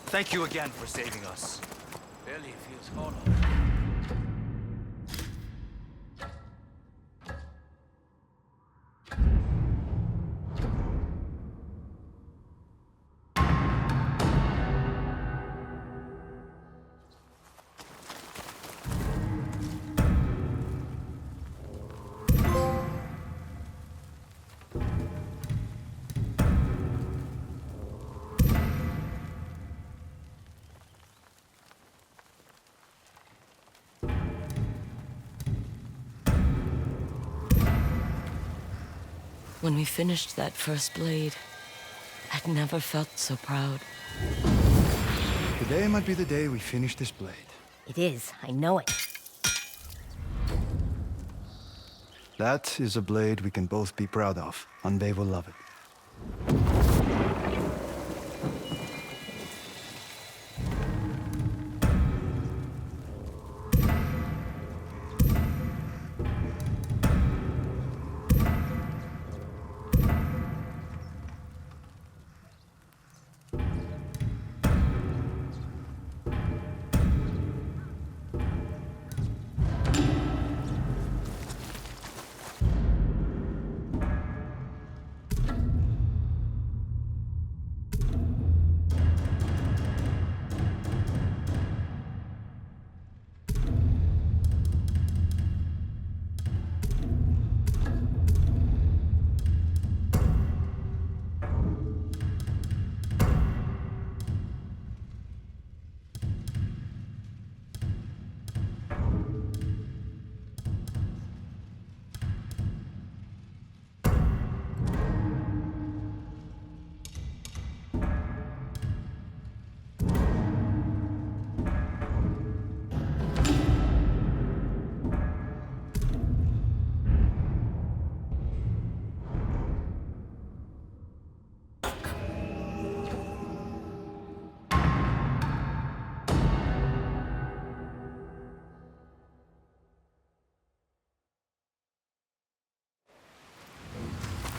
Thank you again for saving us. Belly feels hollow. When we finished that first blade, I'd never felt so proud. Today might be the day we finish this blade. It is, I know it. That is a blade we can both be proud of, and they will love it.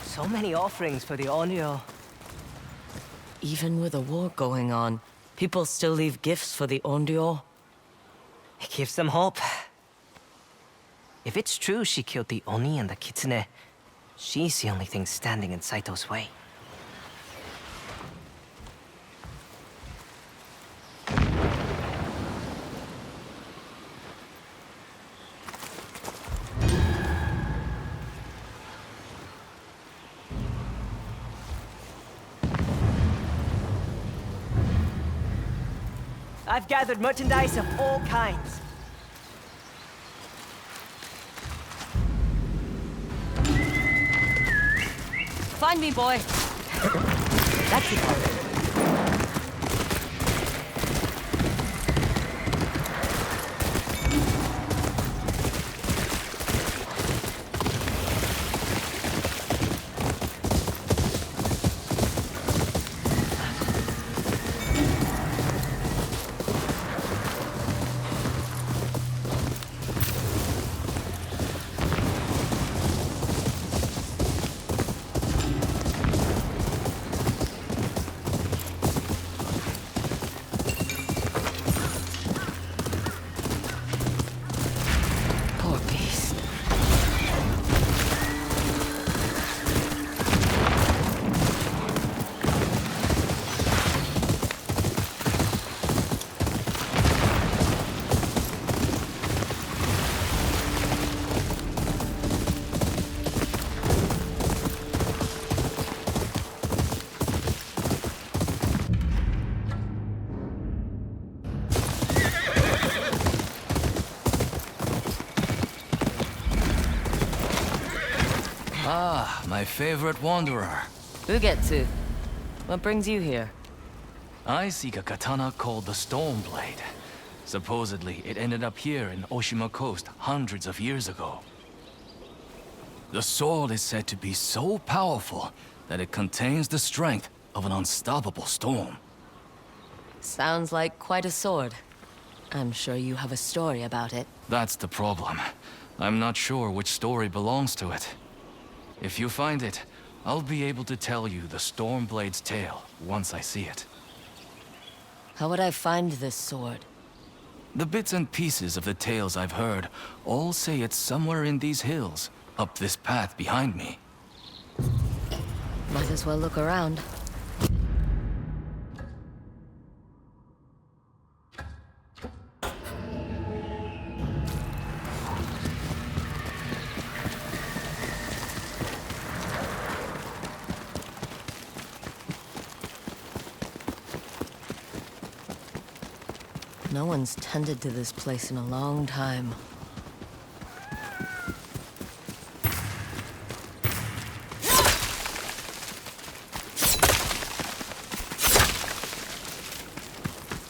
So many offerings for the onryo. Even with a war going on, people still leave gifts for the onryo. It gives them hope. If it's true she killed the Oni and the Kitsune, she's the only thing standing in Saito's way. I've gathered merchandise of all kinds. Find me, boy! That's it. Poor beast. Ah, my favorite wanderer. Ugetsu, what brings you here? I seek a katana called the Storm Blade. Supposedly, it ended up here in Oshima Coast hundreds of years ago. The sword is said to be so powerful that it contains the strength of an unstoppable storm. Sounds like quite a sword. I'm sure you have a story about it. That's the problem. I'm not sure which story belongs to it. If you find it, I'll be able to tell you the Stormblade's tale once I see it. How would I find this sword? The bits and pieces of the tales I've heard all say it's somewhere in these hills, up this path behind me. Might as well look around. No one's tended to this place in a long time.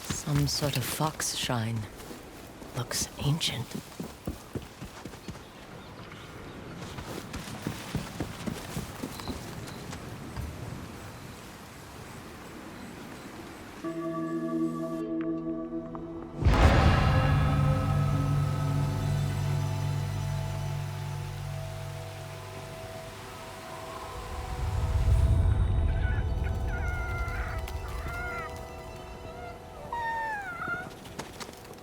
Some sort of fox shrine. Looks ancient.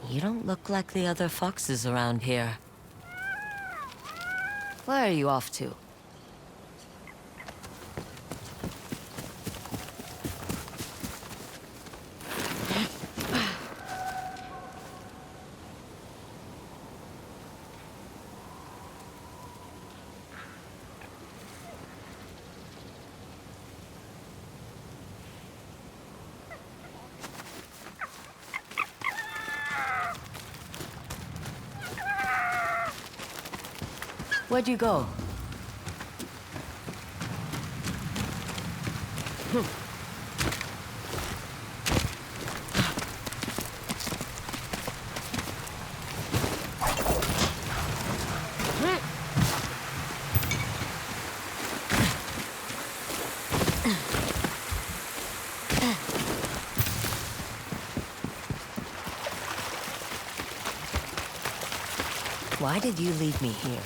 You don't look like the other foxes around here. Where are you off to? Where'd you go? Why did you leave me here?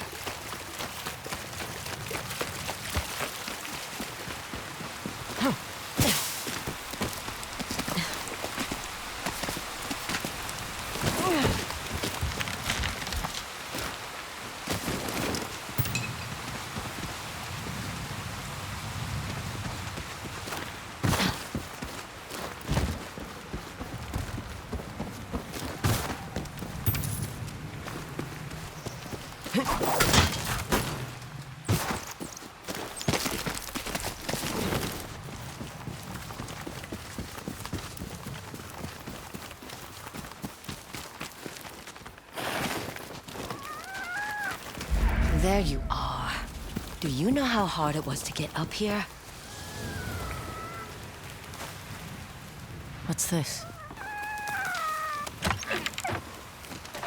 There you are. Do you know how hard it was to get up here? What's this?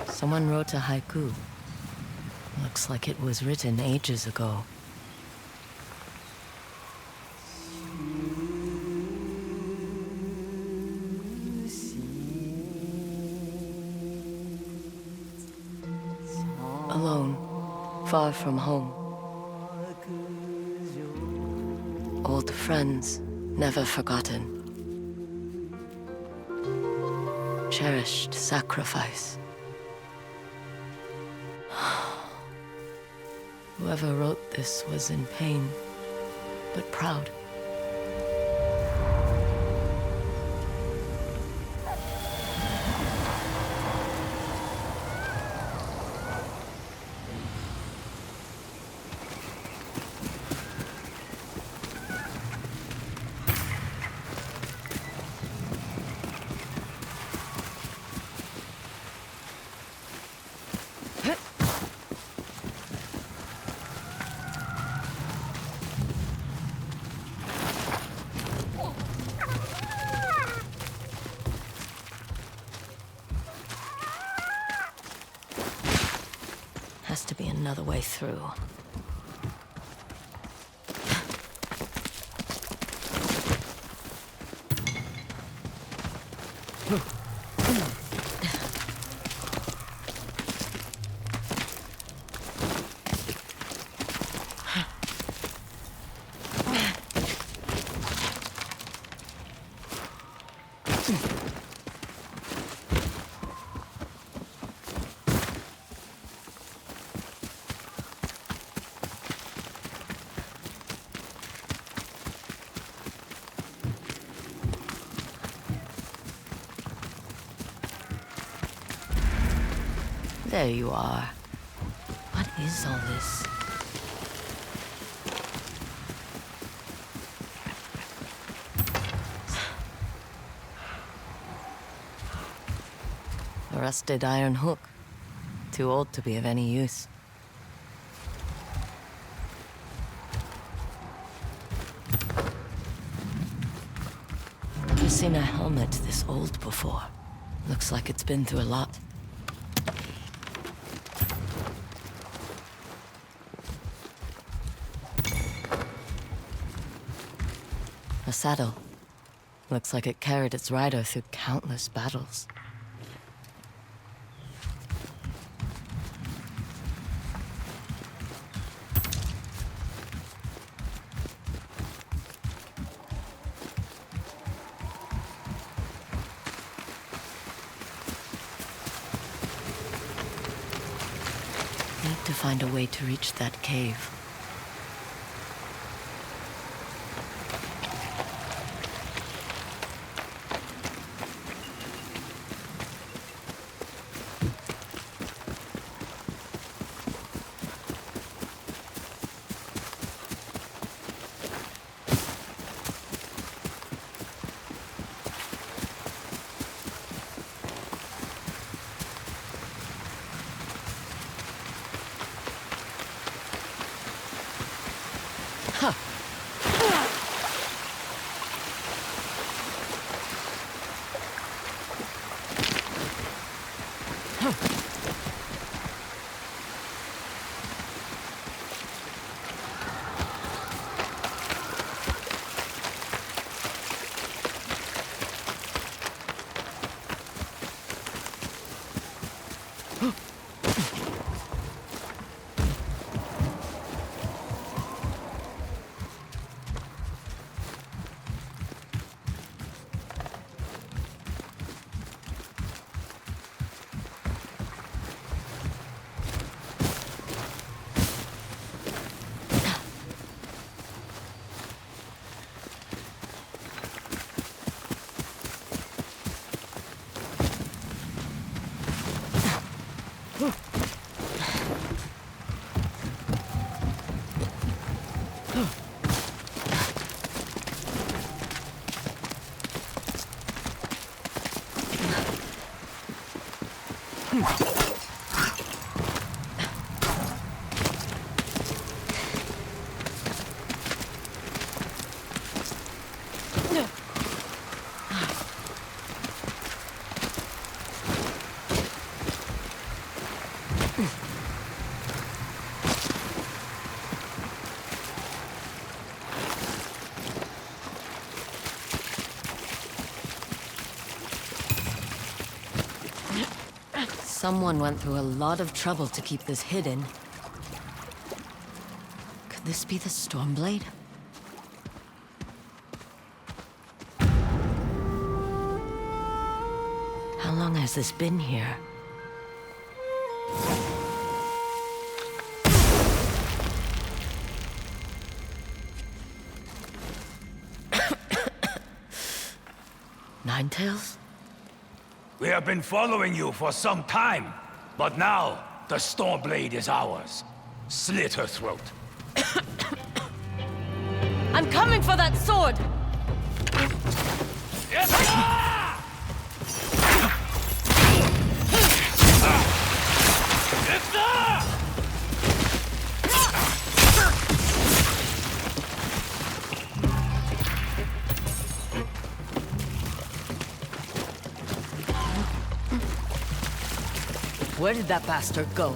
Someone wrote a haiku. Looks like it was written ages ago. Alone, far from home. Old friends, never forgotten. Cherished sacrifice. Whoever wrote this was in pain, but proud. Has to be another way through. There you are. What is all this? A rusted iron hook. Too old to be of any use. Never seen a helmet this old before. Looks like it's been through a lot. A saddle. Looks like it carried its rider through countless battles. Need to find a way to reach that cave. Someone went through a lot of trouble to keep this hidden. Could this be the Stormblade? How long has this been here? Ninetales? We have been following you for some time, but now the Stormblade is ours. Slit her throat. I'm coming for that sword! Where did that bastard go?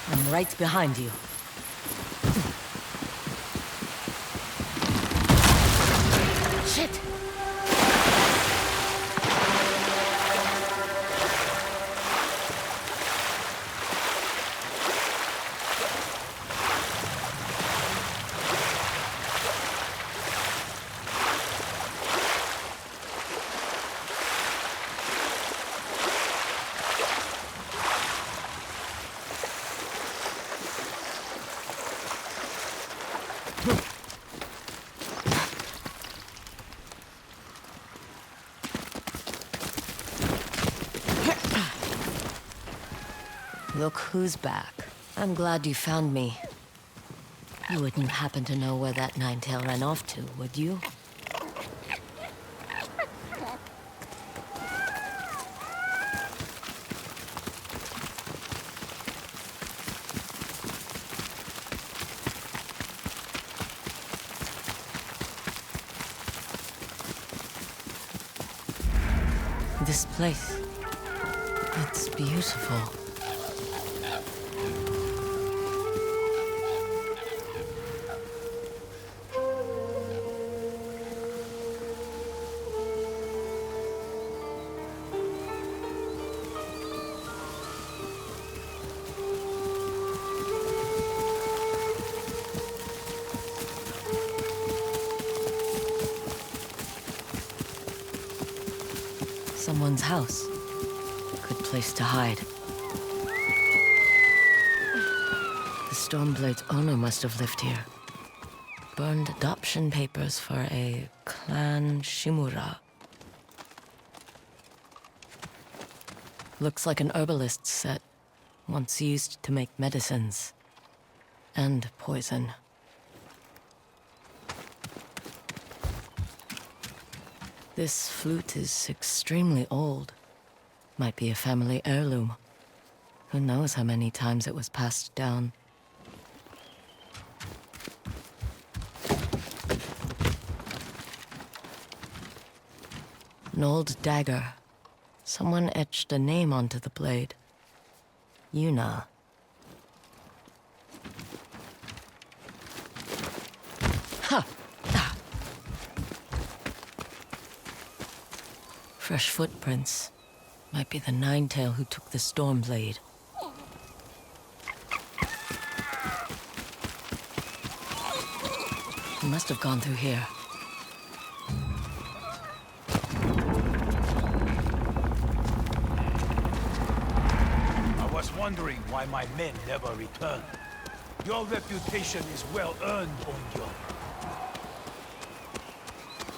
I'm right behind you. Look who's back. I'm glad you found me. You wouldn't happen to know where that nine-tail ran off to, would you? This place, it's beautiful. Someone's house. Good place to hide. The Stormblade's owner must have lived here. Burned adoption papers for a clan Shimura. Looks like an herbalist's set, once used to make medicines. And poison. This flute is extremely old. Might be a family heirloom. Who knows how many times it was passed down. An old dagger. Someone etched a name onto the blade. Yuna. Ha! Fresh footprints. Might be the Ninetail who took the Stormblade. He must have gone through here. I was wondering why my men never returned. Your reputation is well earned, onryo.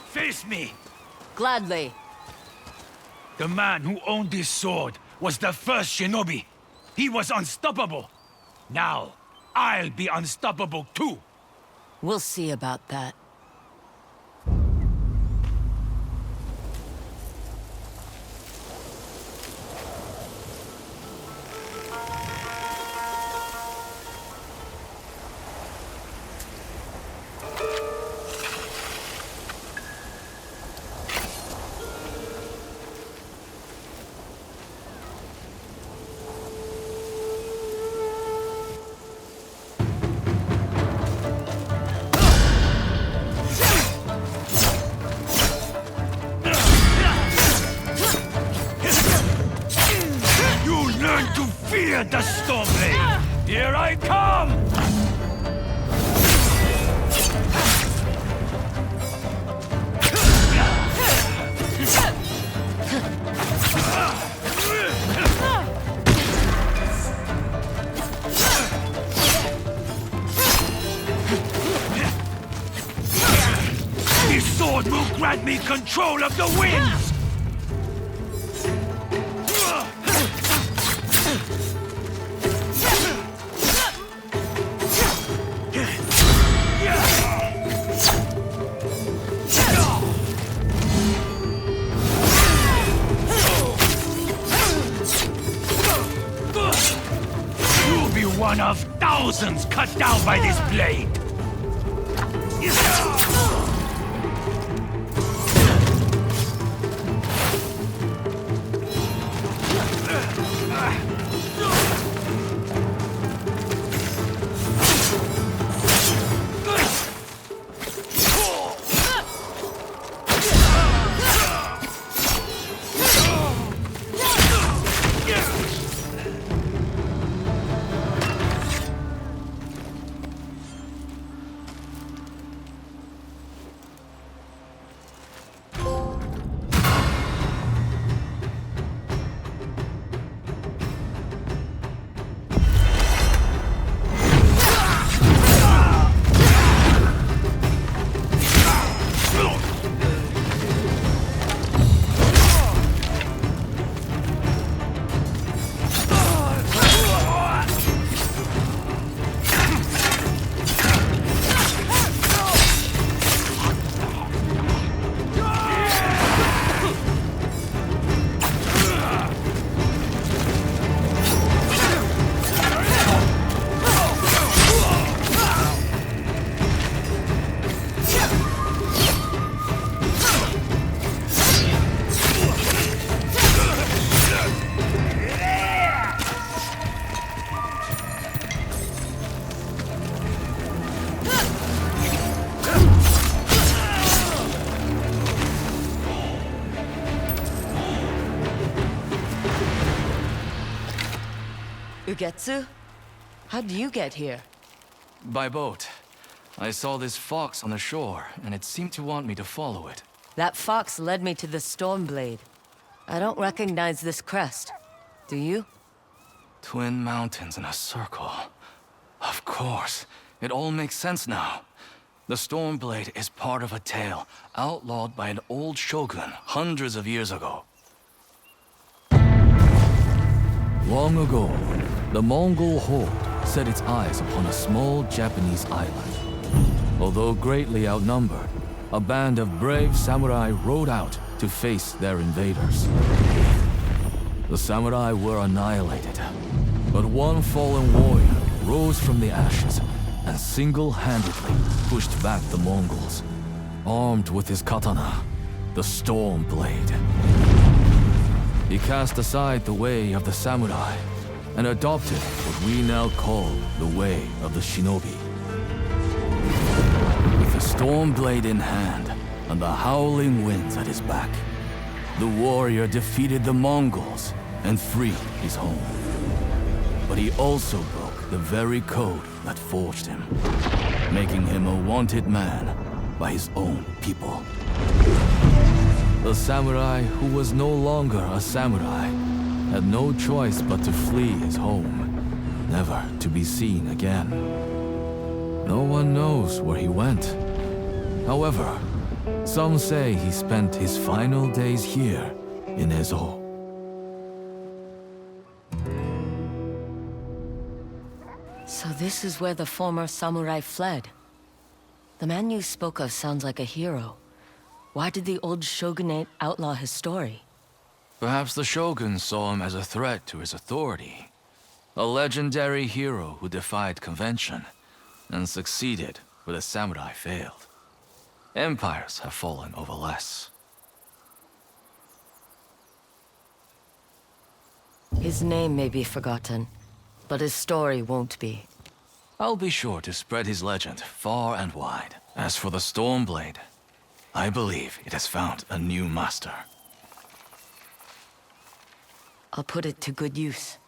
Face me! Gladly. The man who owned this sword was the first shinobi. He was unstoppable. Now, I'll be unstoppable too. We'll see about that. Fear the Stormblade! Here I come! This sword will grant me control of the winds! One of thousands cut down by this blade! Ugetsu? How'd you get here? By boat. I saw this fox on the shore, and it seemed to want me to follow it. That fox led me to the Stormblade. I don't recognize this crest. Do you? Twin mountains in a circle. Of course. It all makes sense now. The Stormblade is part of a tale outlawed by an old shogun hundreds of years ago. Long ago, the Mongol horde set its eyes upon a small Japanese island. Although greatly outnumbered, a band of brave samurai rode out to face their invaders. The samurai were annihilated, but one fallen warrior rose from the ashes and single-handedly pushed back the Mongols, armed with his katana, the Stormblade. He cast aside the way of the samurai and adopted what we now call the way of the shinobi. With the Stormblade in hand and the howling winds at his back, the warrior defeated the Mongols and freed his home. But he also broke the very code that forged him, making him a wanted man by his own people. The samurai who was no longer a samurai had no choice but to flee his home, never to be seen again. No one knows where he went. However, some say he spent his final days here in Ezo. So this is where the former samurai fled. The man you spoke of sounds like a hero. Why did the old shogunate outlaw his story? Perhaps the shogun saw him as a threat to his authority. A legendary hero who defied convention and succeeded where the samurai failed. Empires have fallen over less. His name may be forgotten, but his story won't be. I'll be sure to spread his legend far and wide. As for the Stormblade, I believe it has found a new master. I'll put it to good use,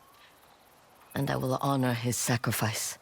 and I will honor his sacrifice.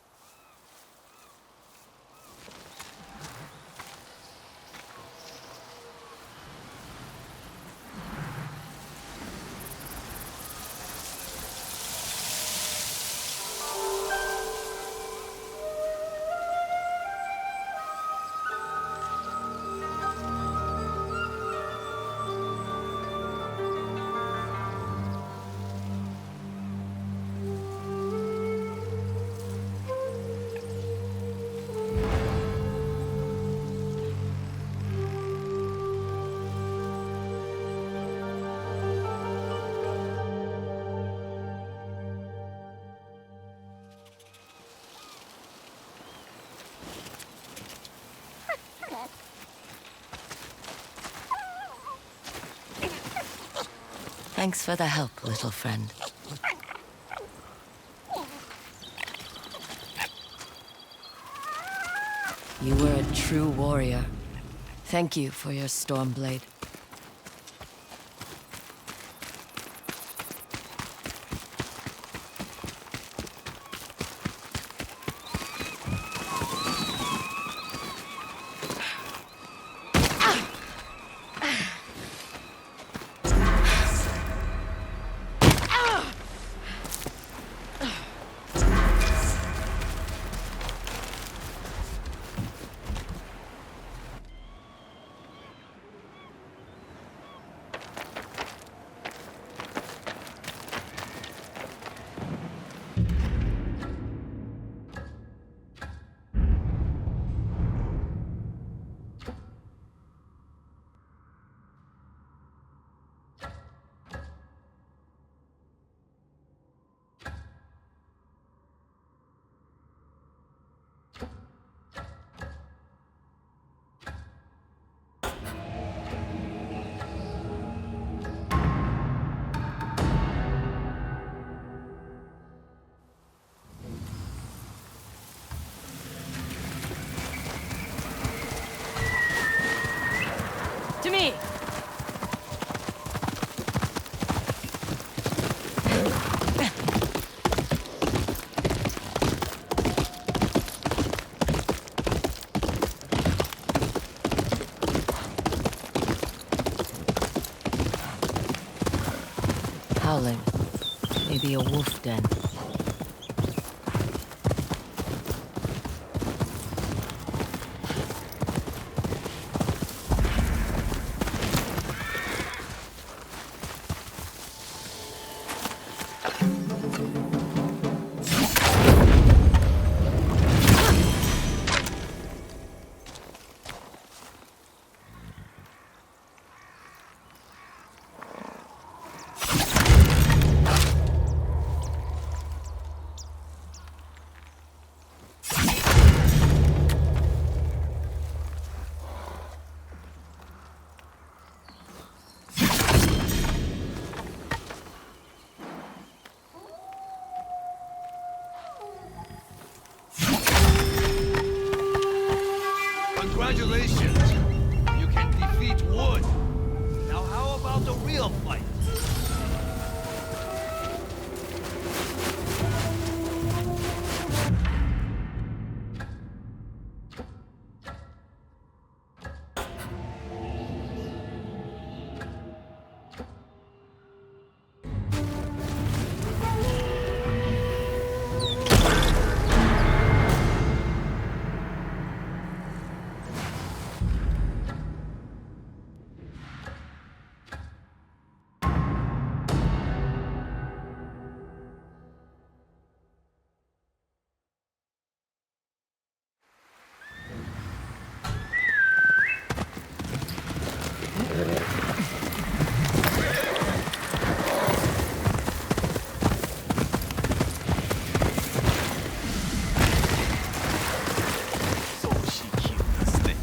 Thanks for the help, little friend. You were a true warrior. Thank you for your Stormblade. To me! howling. Maybe a wolf den. Congratulations! You can defeat Wood. Now how about the real fight?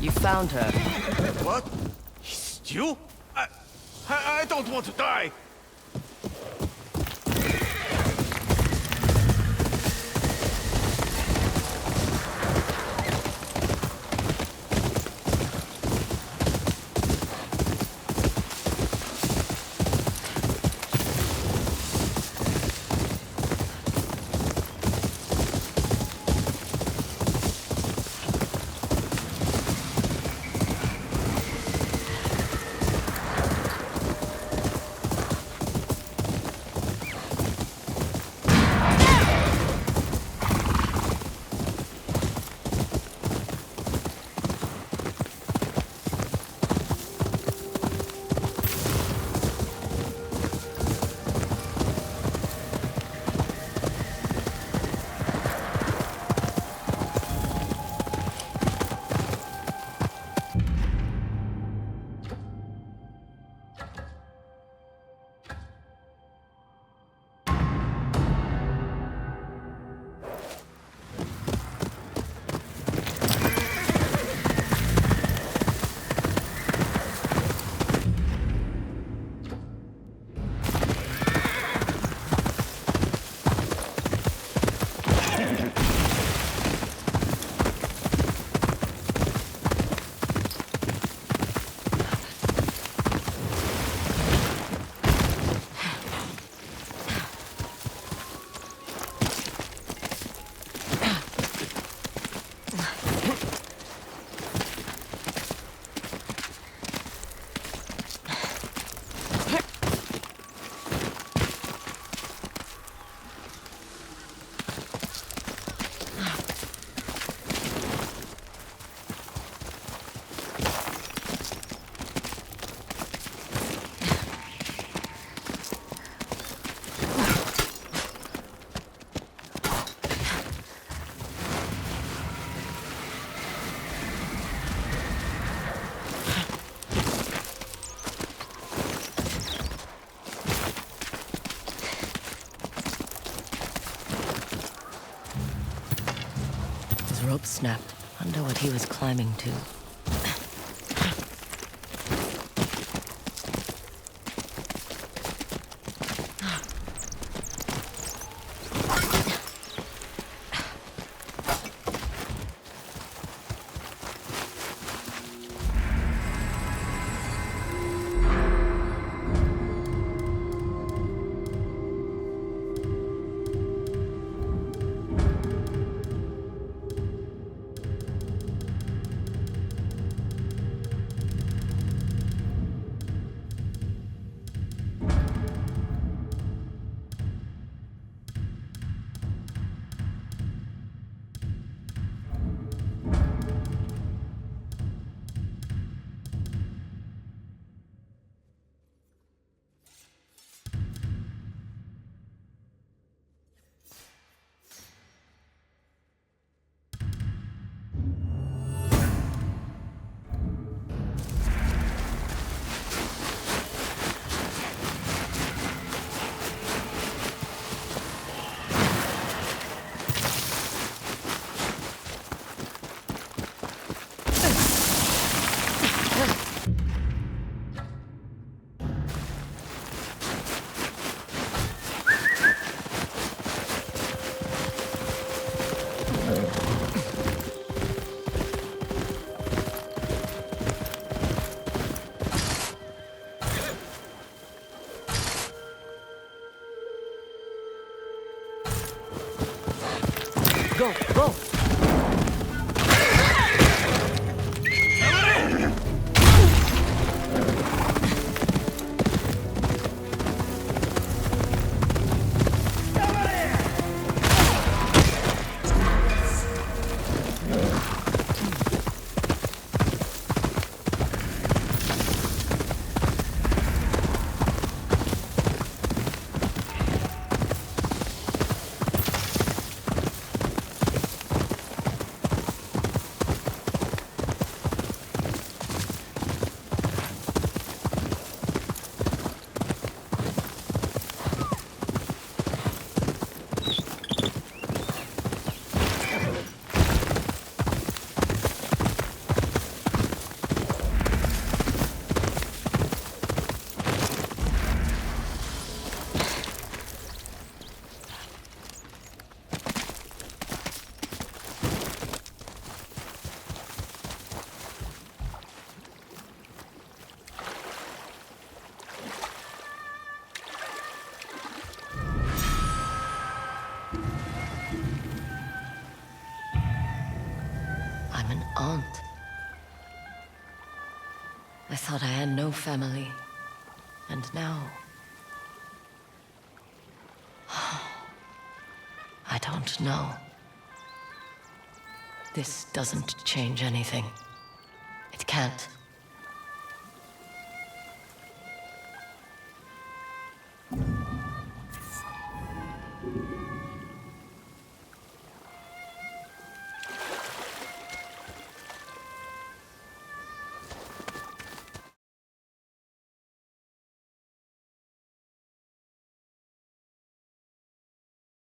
You found her. What? Stew? I don't want to die! Rope snapped. Wonder what he was climbing to. I'm an aunt. I thought I had no family. And now... I don't know. This doesn't change anything. It can't.